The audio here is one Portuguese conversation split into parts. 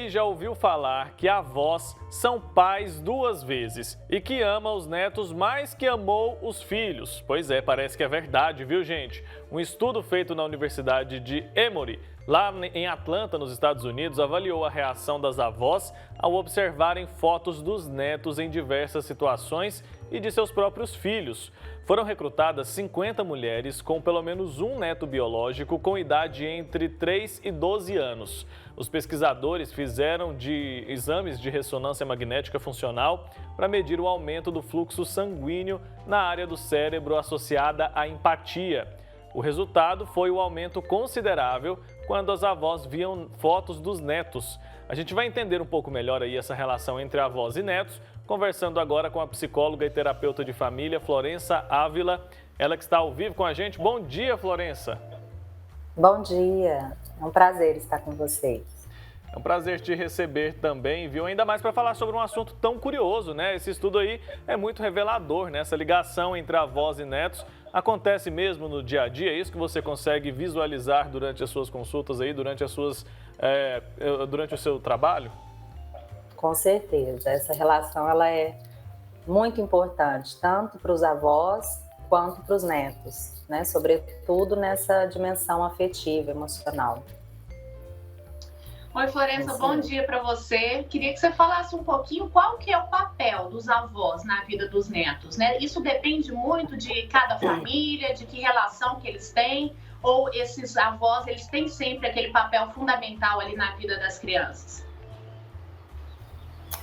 aí já ouviu falar que avós são pais duas vezes e que ama os netos mais que amou os filhos? Pois é, parece que é verdade, viu, gente? Um estudo feito na Universidade de Emory, lá em Atlanta, nos Estados Unidos, avaliou a reação das avós ao observarem fotos dos netos em diversas situações e de seus próprios filhos. Foram recrutadas 50 mulheres com pelo menos um neto biológico com idade entre 3 e 12 anos. Os pesquisadores fizeram exames de ressonância magnética funcional para medir o aumento do fluxo sanguíneo na área do cérebro associada à empatia. O resultado foi o aumento considerável quando as avós viam fotos dos netos. A gente vai entender um pouco melhor aí essa relação entre avós e netos, conversando agora com a psicóloga e terapeuta de família, Florença Ávila. Ela que está ao vivo com a gente. Bom dia, Florença. Bom dia, é um prazer estar com vocês. É um prazer te receber também, viu? Ainda mais para falar sobre um assunto tão curioso, né? Esse estudo aí é muito revelador, né? Essa ligação entre avós e netos acontece mesmo no dia a dia? É isso que você consegue visualizar durante as suas consultas aí, durante o seu trabalho? Com certeza, essa relação ela é muito importante, tanto para os avós quanto para os netos, né? Sobretudo nessa dimensão afetiva, emocional. Oi, Florença, bom dia para você. Queria que você falasse um pouquinho qual que é o papel dos avós na vida dos netos, né? Isso depende muito de cada família, de que relação que eles têm, ou esses avós, eles têm sempre aquele papel fundamental ali na vida das crianças?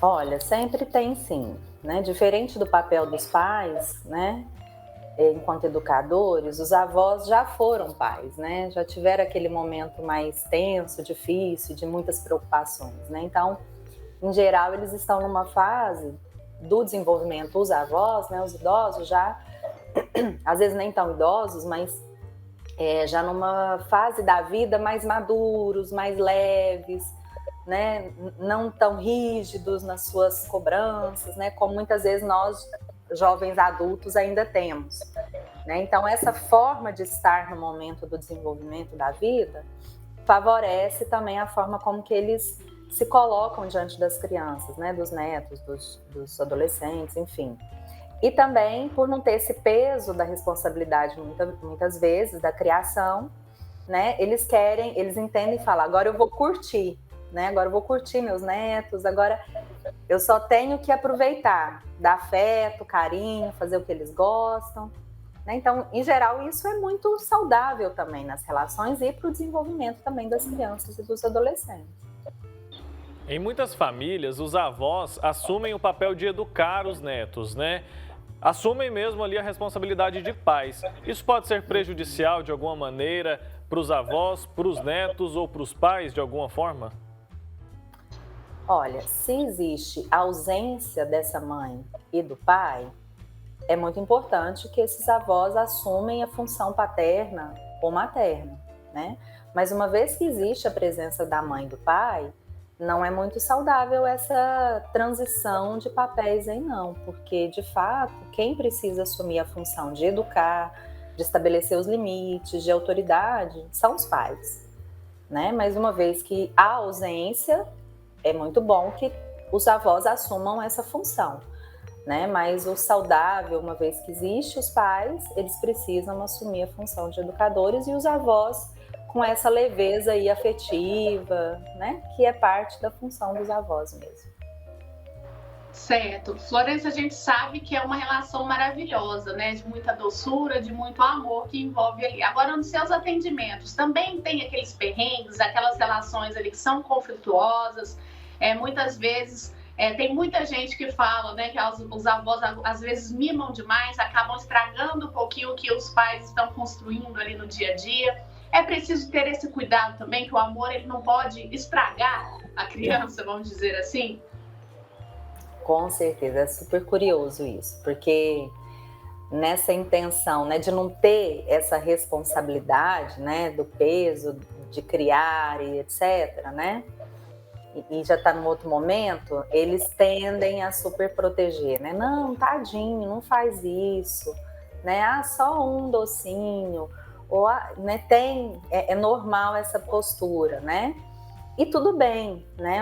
Olha, sempre tem sim, né? Diferente do papel dos pais, né? Enquanto educadores, os avós já foram pais, né? Já tiveram aquele momento mais tenso, difícil, de muitas preocupações, né? Então, em geral, eles estão numa fase do desenvolvimento, os avós, né? Os idosos já, às vezes nem tão idosos, mas já numa fase da vida mais maduros, mais leves, né? Não tão rígidos nas suas cobranças, né? Como muitas vezes nós jovens adultos ainda temos, né? Então essa forma de estar no momento do desenvolvimento da vida favorece também a forma como que eles se colocam diante das crianças, né? Dos netos, dos adolescentes, enfim. E também por não ter esse peso da responsabilidade muitas vezes da criação, né? Eles entendem e falam, agora eu vou curtir, né? Agora eu vou curtir meus netos, agora eu só tenho que aproveitar, dar afeto, carinho, fazer o que eles gostam, né? Então, em geral, isso é muito saudável também nas relações e para o desenvolvimento também das crianças e dos adolescentes. Em muitas famílias, os avós assumem o papel de educar os netos, né? Assumem mesmo ali a responsabilidade de pais. Isso pode ser prejudicial de alguma maneira para os avós, para os netos ou para os pais de alguma forma? Olha, se existe a ausência dessa mãe e do pai, é muito importante que esses avós assumem a função paterna ou materna, né? Mas uma vez que existe a presença da mãe e do pai, não é muito saudável essa transição de papéis aí não, porque de fato, quem precisa assumir a função de educar, de estabelecer os limites, de autoridade, são os pais, né? Mas uma vez que há ausência, é muito bom que os avós assumam essa função, né? Mas o saudável, uma vez que existe os pais, eles precisam assumir a função de educadores e os avós com essa leveza aí afetiva, né? Que é parte da função dos avós mesmo. Certo. Florença, a gente sabe que é uma relação maravilhosa, né? De muita doçura, de muito amor que envolve ali. Agora, nos seus atendimentos, também tem aqueles perrengues, aquelas relações ali que são conflituosas. Muitas vezes, tem muita gente que fala, né? Que os avós, às vezes, mimam demais, acabam estragando um pouquinho o que os pais estão construindo ali no dia a dia. É preciso ter esse cuidado também, que o amor ele não pode estragar a criança, vamos dizer assim. Com certeza, é super curioso isso, porque nessa intenção, né, de não ter essa responsabilidade, né, do peso de criar e etc, né, e já está num outro momento, eles tendem a super proteger, né, não, tadinho, não faz isso, né, só um docinho, ou, né, é normal essa postura, né. E tudo bem, né?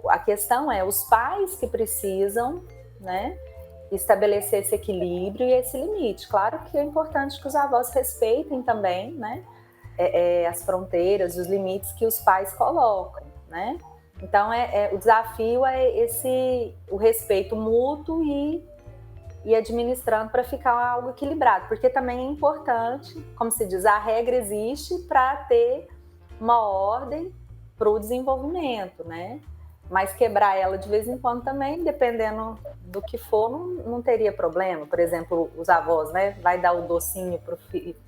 A questão é os pais que precisam, né, estabelecer esse equilíbrio e esse limite. Claro que é importante que os avós respeitem também, né, as fronteiras, os limites que os pais colocam, né? Então, o desafio é o respeito mútuo e administrando para ficar algo equilibrado, porque também é importante, como se diz, a regra existe para ter uma ordem para o desenvolvimento, né? Mas quebrar ela de vez em quando também, dependendo do que for, não teria problema. Por exemplo, os avós, né? Vai dar o docinho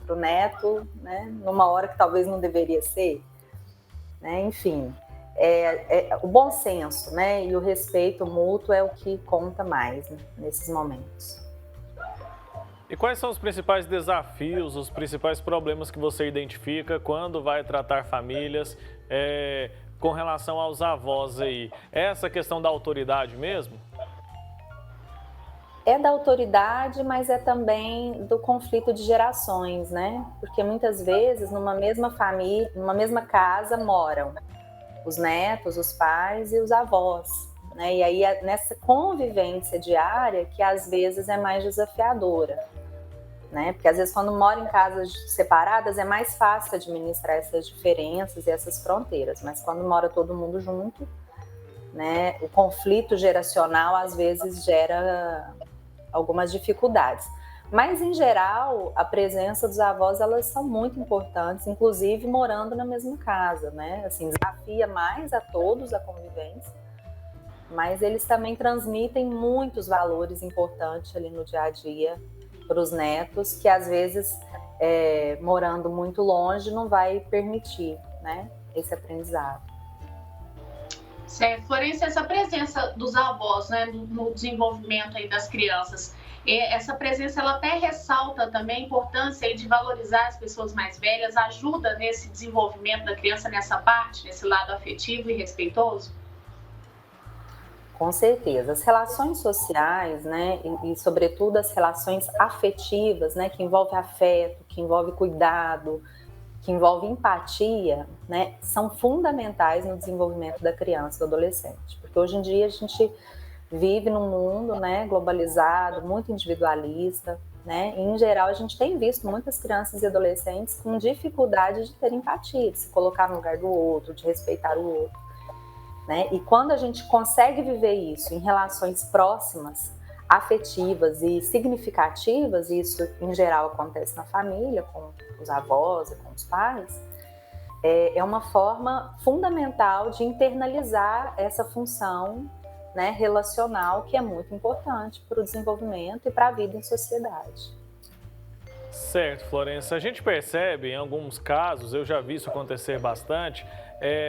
pro neto, né? Numa hora que talvez não deveria ser, né? Enfim, o bom senso, né? E o respeito mútuo é o que conta mais, né, nesses momentos. E quais são os principais desafios, os principais problemas que você identifica quando vai tratar famílias com relação aos avós aí? É essa questão da autoridade mesmo? É da autoridade, mas é também do conflito de gerações, né? Porque muitas vezes numa mesma família, numa mesma casa moram os netos, os pais e os avós, né? E aí é nessa convivência diária que às vezes é mais desafiadora, né? Porque às vezes quando mora em casas separadas é mais fácil administrar essas diferenças e essas fronteiras, mas quando mora todo mundo junto, né, o conflito geracional às vezes gera algumas dificuldades. Mas, em geral, a presença dos avós, elas são muito importantes, inclusive morando na mesma casa, né? Assim, desafia mais a todos a convivência, mas eles também transmitem muitos valores importantes ali no dia a dia para os netos, que às vezes, morando muito longe, não vai permitir, né, esse aprendizado. Certo. Florência, essa presença dos avós, né, no desenvolvimento aí das crianças, essa presença ela até ressalta também a importância aí de valorizar as pessoas mais velhas, ajuda nesse desenvolvimento da criança nessa parte, nesse lado afetivo e respeitoso? Com certeza. As relações sociais, né, e sobretudo as relações afetivas, né, que envolve afeto, que envolve cuidado, que envolve empatia, né, são fundamentais no desenvolvimento da criança e do adolescente. Porque hoje em dia a gente vive num mundo, né, globalizado, muito individualista, né, e em geral a gente tem visto muitas crianças e adolescentes com dificuldade de ter empatia, de se colocar no lugar do outro, de respeitar o outro, né, e quando a gente consegue viver isso em relações próximas, afetivas e significativas, e isso em geral acontece na família, com os avós e com os pais, é uma forma fundamental de internalizar essa função, né, relacional, que é muito importante para o desenvolvimento e para a vida em sociedade. Certo, Florência. A gente percebe, em alguns casos, eu já vi isso acontecer bastante,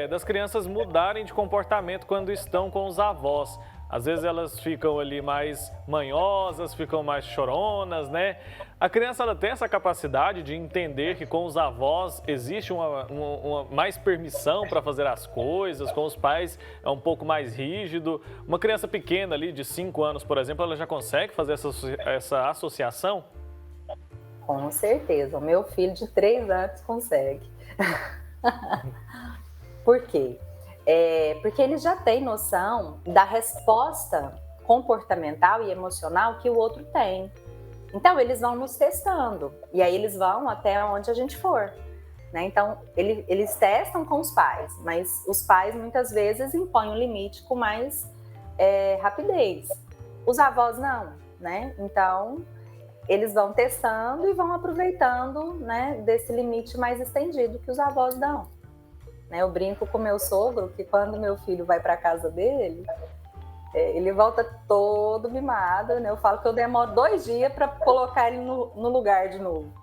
das crianças mudarem de comportamento quando estão com os avós. Às vezes elas ficam ali mais manhosas, ficam mais choronas, né? A criança ela tem essa capacidade de entender que com os avós existe uma mais permissão para fazer as coisas, com os pais é um pouco mais rígido. Uma criança pequena ali de 5 anos, por exemplo, ela já consegue fazer essa associação? Com certeza. O meu filho de 3 anos consegue. Por quê? Porque ele já tem noção da resposta comportamental e emocional que o outro tem. Então, eles vão nos testando, e aí eles vão até onde a gente for, né? Então, eles testam com os pais, mas os pais muitas vezes impõem um limite com mais rapidez. Os avós não, né? Então, eles vão testando e vão aproveitando, né, desse limite mais estendido que os avós dão. Eu brinco com meu sogro que quando meu filho vai para a casa dele, ele volta todo mimado, né? Eu falo que eu demoro 2 dias para colocar ele no lugar de novo.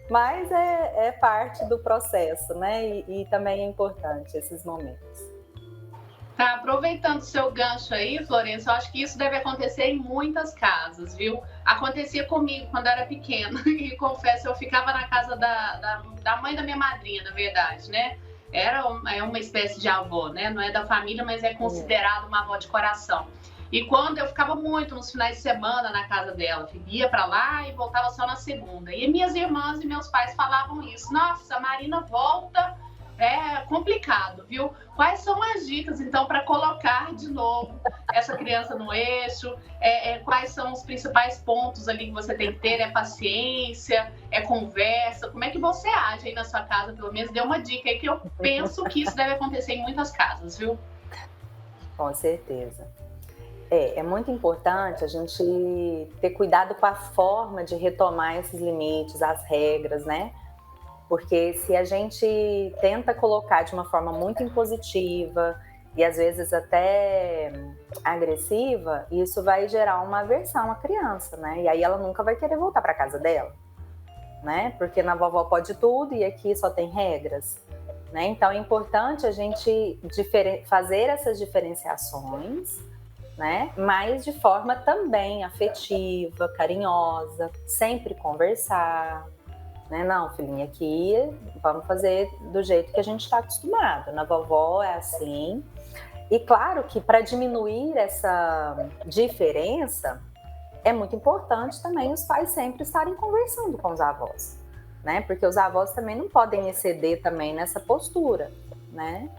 Mas é parte do processo, né? E também é importante esses momentos. Tá, aproveitando o seu gancho aí, Florência, eu acho que isso deve acontecer em muitas casas, viu? Acontecia comigo quando eu era pequena, e confesso, eu ficava na casa da mãe da minha madrinha, na verdade, né? É uma espécie de avó, né? Não é da família, mas é considerada uma avó de coração. E quando eu ficava muito nos finais de semana na casa dela, ia para lá e voltava só na segunda. E minhas irmãs e meus pais falavam isso. Nossa, a Marina volta É complicado, viu? Quais são as dicas, então, para colocar de novo essa criança no eixo? Quais são os principais pontos ali que você tem que ter? É paciência? É conversa? Como é que você age aí na sua casa? Pelo menos dê uma dica aí, que eu penso que isso deve acontecer em muitas casas, viu? Com certeza. É muito importante a gente ter cuidado com a forma de retomar esses limites, as regras, né? Porque se a gente tenta colocar de uma forma muito impositiva e às vezes até agressiva, isso vai gerar uma aversão à criança, né? E aí ela nunca vai querer voltar para casa dela, né? Porque na vovó pode tudo e aqui só tem regras, né? Então é importante a gente fazer essas diferenciações, né? Mas de forma também afetiva, carinhosa, sempre conversar. Né? Não, filhinha, aqui vamos fazer do jeito que a gente está acostumado. Na vovó é assim. E claro que para diminuir essa diferença, é muito importante também os pais sempre estarem conversando com os avós, né? Porque os avós também não podem exceder também nessa postura, né?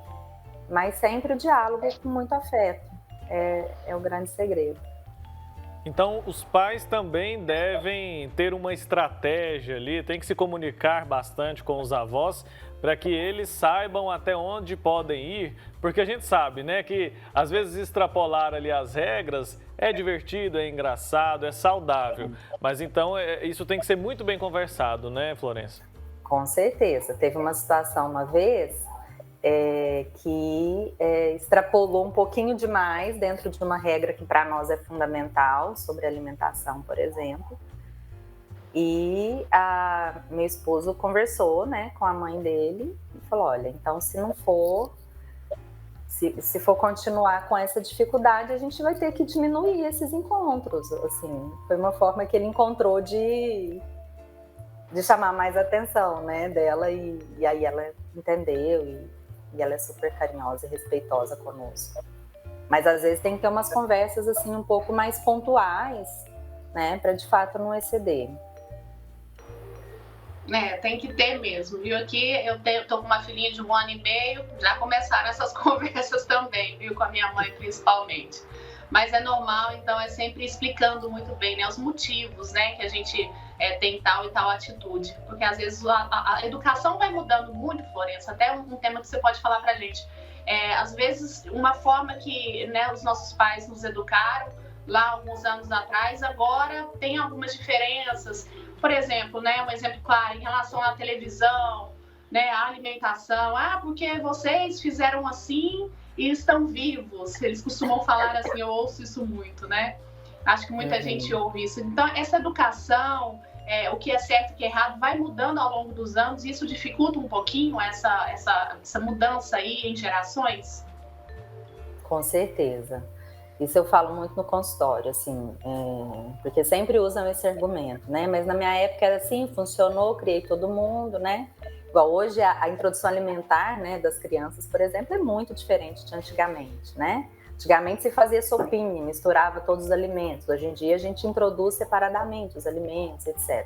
Mas sempre o diálogo com muito afeto é o grande segredo. Então, os pais também devem ter uma estratégia ali, tem que se comunicar bastante com os avós para que eles saibam até onde podem ir, porque a gente sabe, né, que às vezes extrapolar ali as regras é divertido, é engraçado, é saudável, mas então isso tem que ser muito bem conversado, né, Florença? Com certeza. Teve uma situação uma vez que extrapolou um pouquinho demais dentro de uma regra que para nós é fundamental, sobre alimentação, por exemplo. E meu esposo conversou, né, com a mãe dele e falou, olha, então se for continuar com essa dificuldade, a gente vai ter que diminuir esses encontros. Assim, foi uma forma que ele encontrou de chamar mais atenção, né, dela, e aí ela entendeu e ela é super carinhosa e respeitosa conosco. Mas às vezes tem que ter umas conversas assim um pouco mais pontuais, né, para de fato não exceder. Tem que ter mesmo, viu? Aqui eu tô com uma filhinha de 1 ano e meio, já começaram essas conversas também, viu? Com a minha mãe principalmente. Mas é normal, então é sempre explicando muito bem, né, os motivos, né, que a gente tem tal e tal atitude. Porque às vezes a educação vai mudando muito, Florença, até um tema que você pode falar pra gente. Às vezes, uma forma que, né, os nossos pais nos educaram lá alguns anos atrás, agora tem algumas diferenças. Por exemplo, né, um exemplo claro em relação à televisão, né, à alimentação. Porque vocês fizeram assim e estão vivos. Eles costumam falar assim, eu ouço isso muito, né? Acho que muita gente ouve isso. Então, essa educação, o que é certo e o que é errado, vai mudando ao longo dos anos e isso dificulta um pouquinho essa mudança aí em gerações? Com certeza. Isso eu falo muito no consultório, assim, porque sempre usam esse argumento, né? Mas na minha época era assim, funcionou, criei todo mundo, né? Igual hoje a introdução alimentar, né, das crianças, por exemplo, é muito diferente de antigamente, né? Antigamente se fazia sopinha, misturava todos os alimentos. Hoje em dia a gente introduz separadamente os alimentos, etc.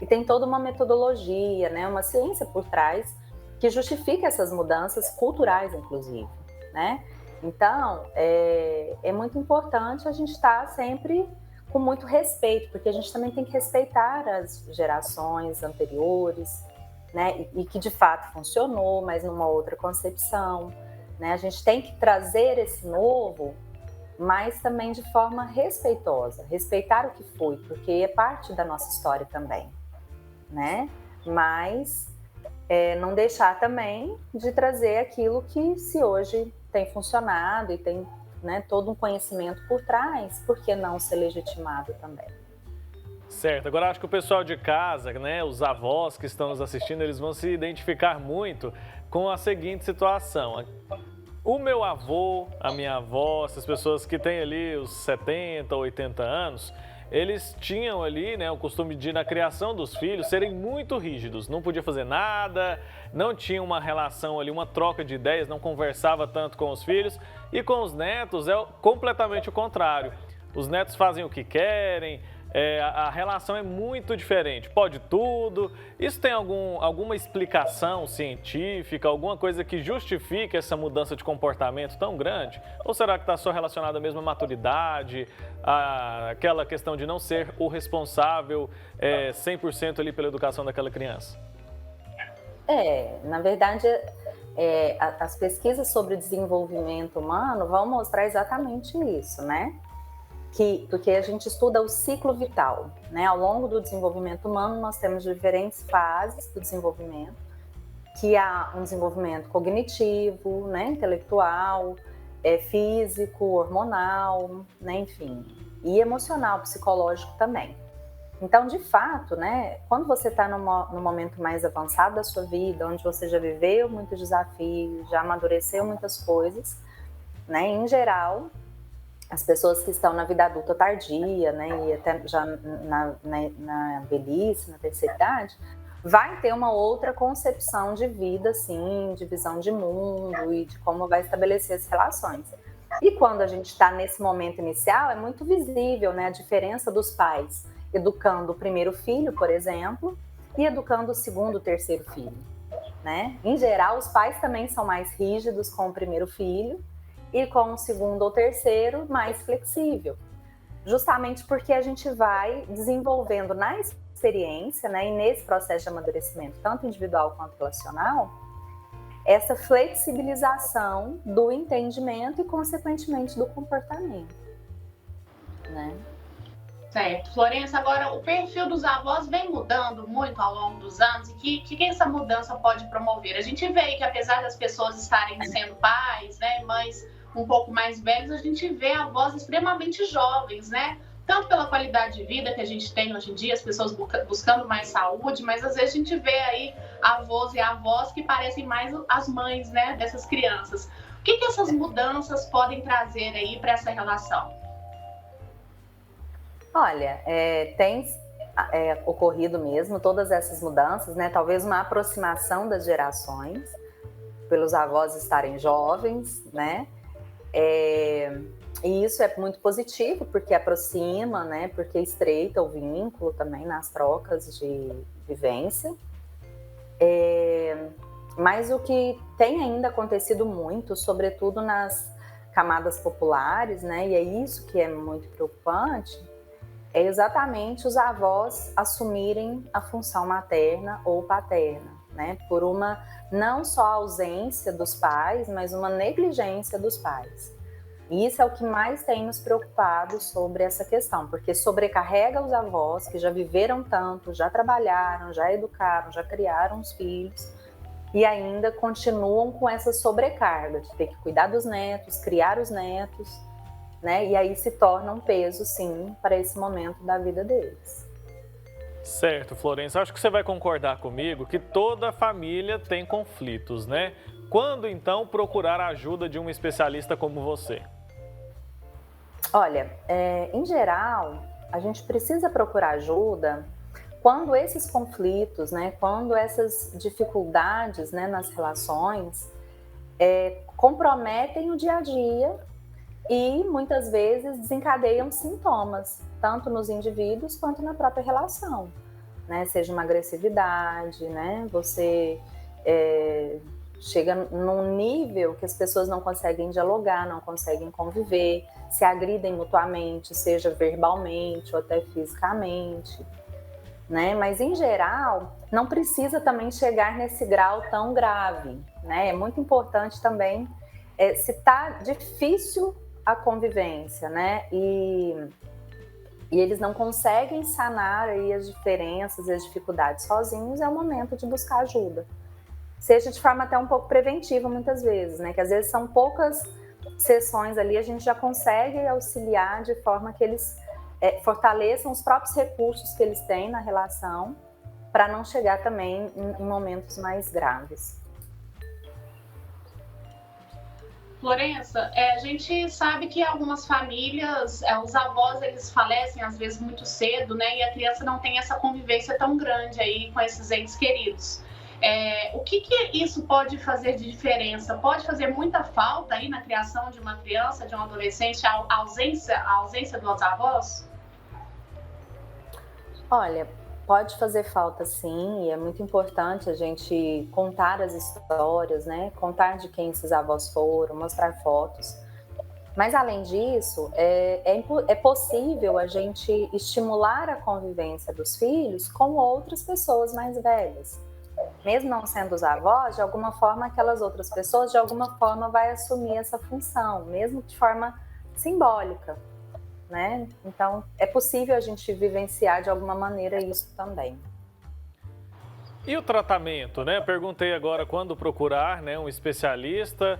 E tem toda uma metodologia, né, uma ciência por trás que justifica essas mudanças culturais, inclusive, né? Então, é muito importante a gente estar sempre com muito respeito, porque a gente também tem que respeitar as gerações anteriores, né? E que de fato funcionou, mas numa outra concepção, né? A gente tem que trazer esse novo, mas também de forma respeitosa, respeitar o que foi, porque é parte da nossa história também, né? Mas não deixar também de trazer aquilo que se hoje tem funcionado e tem, né, todo um conhecimento por trás, por que não ser legitimado também? Certo, agora acho que o pessoal de casa, né, os avós que estão nos assistindo, eles vão se identificar muito com a seguinte situação. O meu avô, a minha avó, essas pessoas que têm ali os 70, 80 anos, eles tinham ali, né, o costume de, na criação dos filhos, serem muito rígidos. Não podia fazer nada, não tinha uma relação ali, uma troca de ideias, não conversava tanto com os filhos. E com os netos é completamente o contrário. Os netos fazem o que querem, a relação é muito diferente, pode tudo. Isso tem alguma explicação científica, alguma coisa que justifique essa mudança de comportamento tão grande? Ou será que está só relacionado à mesma maturidade, aquela questão de não ser o responsável 100% ali pela educação daquela criança? Na verdade, as pesquisas sobre desenvolvimento humano vão mostrar exatamente isso, né? Porque a gente estuda o ciclo vital, né? Ao longo do desenvolvimento humano, nós temos diferentes fases do desenvolvimento, que há um desenvolvimento cognitivo, né? Intelectual, físico, hormonal, né? Enfim, e emocional, psicológico também. Então, de fato, né, quando você está no momento mais avançado da sua vida, onde você já viveu muitos desafios, já amadureceu muitas coisas, né, em geral, as pessoas que estão na vida adulta tardia, né, e até já na velhice, na terceira idade, vai ter uma outra concepção de vida, assim, de visão de mundo e de como vai estabelecer as relações. E quando a gente está nesse momento inicial, é muito visível, né, a diferença dos pais educando o primeiro filho, por exemplo, e educando o segundo, terceiro filho, né? Em geral, os pais também são mais rígidos com o primeiro filho e com o segundo ou terceiro mais flexível, justamente porque a gente vai desenvolvendo na experiência, né, e nesse processo de amadurecimento, tanto individual quanto relacional, essa flexibilização do entendimento e, consequentemente, do comportamento, né? Certo. Florença, agora o perfil dos avós vem mudando muito ao longo dos anos e que essa mudança pode promover? A gente vê que apesar das pessoas estarem sendo pais, né, mães um pouco mais velhos, a gente vê avós extremamente jovens, né? Tanto pela qualidade de vida que a gente tem hoje em dia, as pessoas buscando mais saúde, mas às vezes a gente vê aí avós e avós que parecem mais as mães, né, dessas crianças. O que essas mudanças podem trazer aí para essa relação? Olha, tem ocorrido mesmo todas essas mudanças, né? Talvez uma aproximação das gerações, pelos avós estarem jovens, né? E isso é muito positivo, porque aproxima, né? Porque estreita o vínculo também nas trocas de vivência. Mas o que tem ainda acontecido muito, sobretudo nas camadas populares, né? E é isso que é muito preocupante, é exatamente os avós assumirem a função materna ou paterna, né? Por uma não só ausência dos pais, mas uma negligência dos pais. E isso é o que mais tem nos preocupado sobre essa questão, porque sobrecarrega os avós que já viveram tanto, já trabalharam, já educaram, já criaram os filhos e ainda continuam com essa sobrecarga de ter que cuidar dos netos, criar os netos, né? E aí se torna um peso, sim, para esse momento da vida deles. Certo, Florença. Acho que você vai concordar comigo que toda família tem conflitos, né? Quando, então, procurar a ajuda de um especialista como você? Olha, em geral, a gente precisa procurar ajuda quando esses conflitos, né? Quando essas dificuldades, né, nas relações comprometem o dia a dia e muitas vezes desencadeiam sintomas, tanto nos indivíduos quanto na própria relação, né? Seja uma agressividade, né? Você chega num nível que as pessoas não conseguem dialogar, não conseguem conviver, se agridem mutuamente, seja verbalmente ou até fisicamente, né? Mas em geral, não precisa também chegar nesse grau tão grave, né? É muito importante também, se está difícil a convivência, né? E eles não conseguem sanar aí as diferenças e as dificuldades sozinhos, é o momento de buscar ajuda. Seja de forma até um pouco preventiva, muitas vezes, né? Que às vezes são poucas sessões ali, a gente já consegue auxiliar de forma que eles fortaleçam os próprios recursos que eles têm na relação, para não chegar também em momentos mais graves. Florença, a gente sabe que algumas famílias, os avós, eles falecem às vezes muito cedo, né? E a criança não tem essa convivência tão grande aí com esses entes queridos. O que isso pode fazer de diferença? Pode fazer muita falta aí na criação de uma criança, de um adolescente, a ausência dos avós? Olha, pode fazer falta sim, e é muito importante a gente contar as histórias, né? Contar de quem esses avós foram, mostrar fotos. Mas além disso, é possível a gente estimular a convivência dos filhos com outras pessoas mais velhas. Mesmo não sendo os avós, de alguma forma aquelas outras pessoas, de alguma forma vai assumir essa função, mesmo de forma simbólica, né? Então, é possível a gente vivenciar de alguma maneira isso também. E o tratamento, né? Perguntei agora quando procurar, né, um especialista.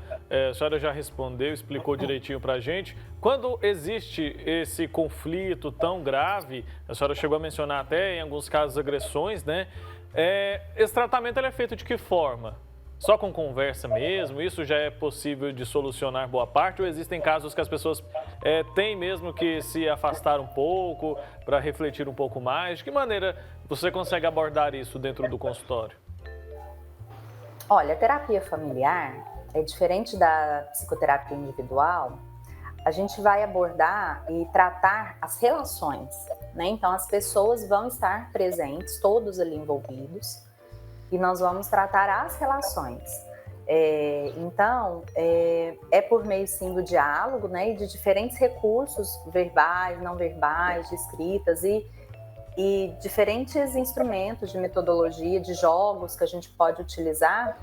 A senhora já respondeu, explicou direitinho para a gente. Quando existe esse conflito tão grave, a senhora chegou a mencionar até em alguns casos agressões, né? Esse tratamento ele é feito de que forma? Só com conversa mesmo? Isso já é possível de solucionar boa parte? Ou existem casos que as pessoas têm mesmo que se afastar um pouco para refletir um pouco mais? De que maneira você consegue abordar isso dentro do consultório? Olha, a terapia familiar é diferente da psicoterapia individual. A gente vai abordar e tratar as relações, né? Então, as pessoas vão estar presentes, todos ali envolvidos, e nós vamos tratar as relações. Então, por meio, sim, do diálogo, né? E de diferentes recursos verbais, não verbais, de escritas e diferentes instrumentos de metodologia, de jogos que a gente pode utilizar,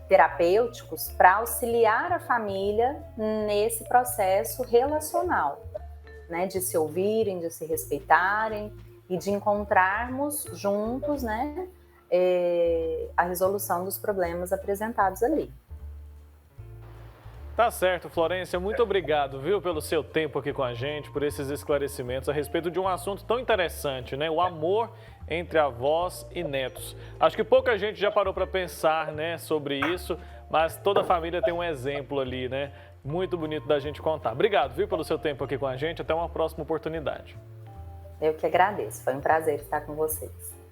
terapêuticos, para auxiliar a família nesse processo relacional, né? De se ouvirem, de se respeitarem e de encontrarmos juntos, né? A resolução dos problemas apresentados ali. Tá certo, Florência, muito obrigado, viu, pelo seu tempo aqui com a gente, por esses esclarecimentos a respeito de um assunto tão interessante, né? O amor entre avós e netos. Acho que pouca gente já parou para pensar, né, sobre isso, mas toda família tem um exemplo ali, né? Muito bonito da gente contar. Obrigado, viu, pelo seu tempo aqui com a gente. Até uma próxima oportunidade. Eu que agradeço. Foi um prazer estar com vocês.